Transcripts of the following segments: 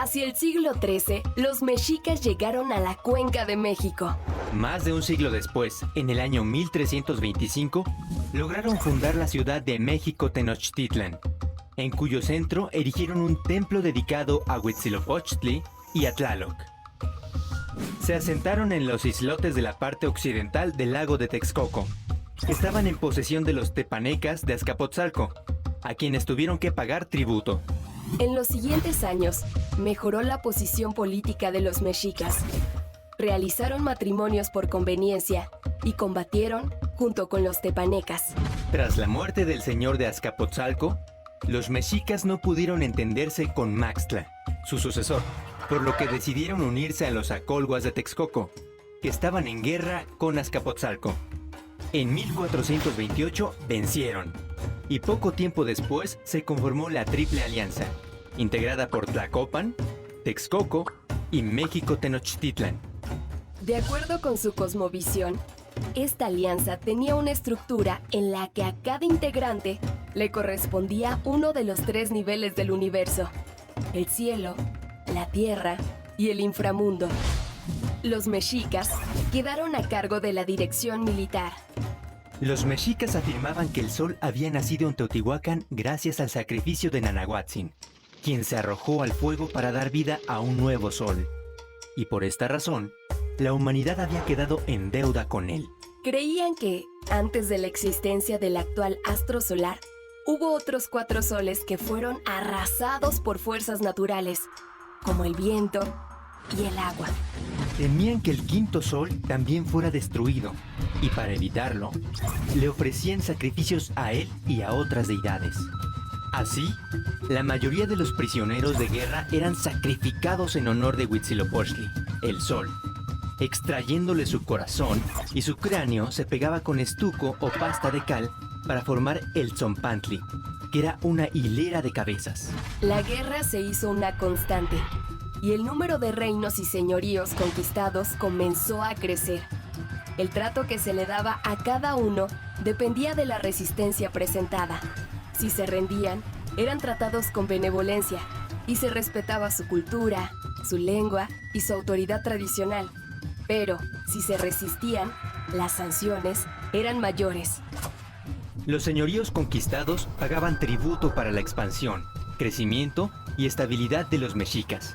Hacia el siglo XIII, los mexicas llegaron a la Cuenca de México. Más de un siglo después, en el año 1325, lograron fundar la ciudad de México Tenochtitlan, en cuyo centro erigieron un templo dedicado a Huitzilopochtli y a Tlaloc. Se asentaron en los islotes de la parte occidental del lago de Texcoco. Estaban en posesión de los tepanecas de Azcapotzalco, a quienes tuvieron que pagar tributo. En los siguientes años, mejoró la posición política de los mexicas. Realizaron matrimonios por conveniencia y combatieron junto con los tepanecas. Tras la muerte del señor de Azcapotzalco, los mexicas no pudieron entenderse con Maxtla, su sucesor, por lo que decidieron unirse a los acolhuas de Texcoco, que estaban en guerra con Azcapotzalco. En 1428 vencieron, y poco tiempo después se conformó la Triple Alianza, integrada por Tlacopan, Texcoco y México Tenochtitlan. De acuerdo con su cosmovisión, esta alianza tenía una estructura en la que a cada integrante le correspondía uno de los 3 niveles del universo: el cielo, la tierra y el inframundo. Los mexicas quedaron a cargo de la dirección militar. Los mexicas afirmaban que el sol había nacido en Teotihuacán gracias al sacrificio de Nanahuatzin, quien se arrojó al fuego para dar vida a un nuevo sol. Y por esta razón, la humanidad había quedado en deuda con él. Creían que, antes de la existencia del actual astro solar, hubo otros 4 soles que fueron arrasados por fuerzas naturales, como el viento y el agua. Temían que el quinto sol también fuera destruido, y para evitarlo, le ofrecían sacrificios a él y a otras deidades. Así, la mayoría de los prisioneros de guerra eran sacrificados en honor de Huitzilopochtli, el sol, extrayéndole su corazón, y su cráneo se pegaba con estuco o pasta de cal para formar el tzompantli, que era una hilera de cabezas. La guerra se hizo una constante, y el número de reinos y señoríos conquistados comenzó a crecer. El trato que se le daba a cada uno dependía de la resistencia presentada. Si se rendían, eran tratados con benevolencia, y se respetaba su cultura, su lengua y su autoridad tradicional. Pero, si se resistían, las sanciones eran mayores. Los señoríos conquistados pagaban tributo para la expansión, crecimiento y estabilidad de los mexicas,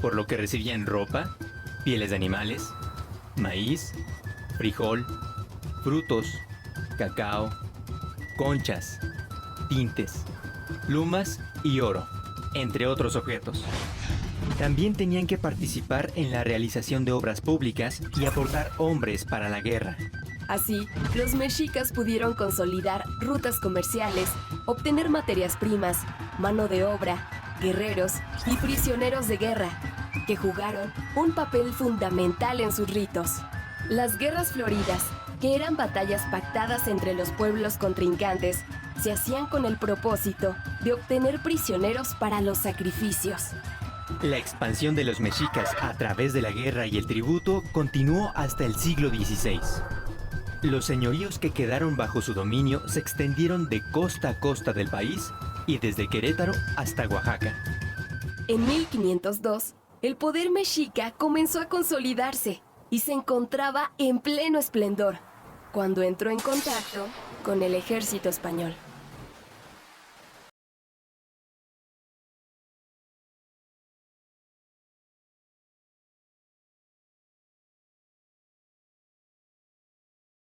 por lo que recibían ropa, pieles de animales, maíz, frijol, frutos, cacao, conchas, tintes, plumas y oro, entre otros objetos. También tenían que participar en la realización de obras públicas y aportar hombres para la guerra. Así, los mexicas pudieron consolidar rutas comerciales, obtener materias primas, mano de obra, guerreros y prisioneros de guerra, que jugaron un papel fundamental en sus ritos. Las guerras floridas, que eran batallas pactadas entre los pueblos contrincantes, se hacían con el propósito de obtener prisioneros para los sacrificios. La expansión de los mexicas a través de la guerra y el tributo continuó hasta el siglo XVI. Los señoríos que quedaron bajo su dominio se extendieron de costa a costa del país y desde Querétaro hasta Oaxaca. En 1502, el poder mexica comenzó a consolidarse y se encontraba en pleno esplendor cuando entró en contacto con el ejército español.